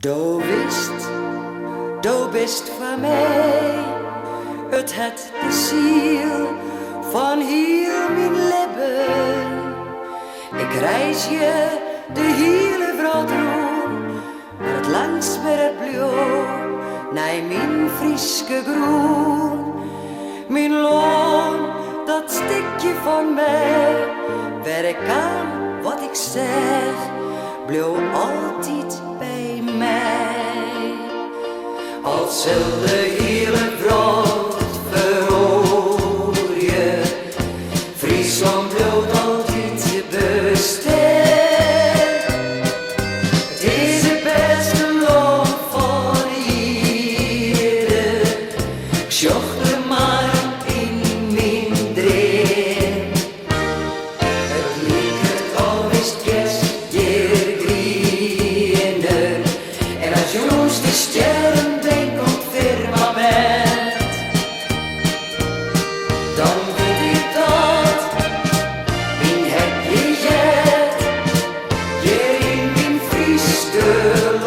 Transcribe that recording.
Do bist van mij, het het de ziel van heel mijn leven. Ik reis je de hele wereld rond, maar het langst met het blauw, naar mijn Frieske groen. Mijn loon, dat stukje van mij, werk aan wat ik zeg, blauw altijd bij mij. Als zal de hele wereld verrooien, Friesland blijft altijd bestaan. Het is het beste land van hier, ik zocht er maar in mijn dream. Het liep het al wist kerst, je griener, en als jongens de sterren dan weet ik dat mijn heb je jet, hier in mijn Friesland.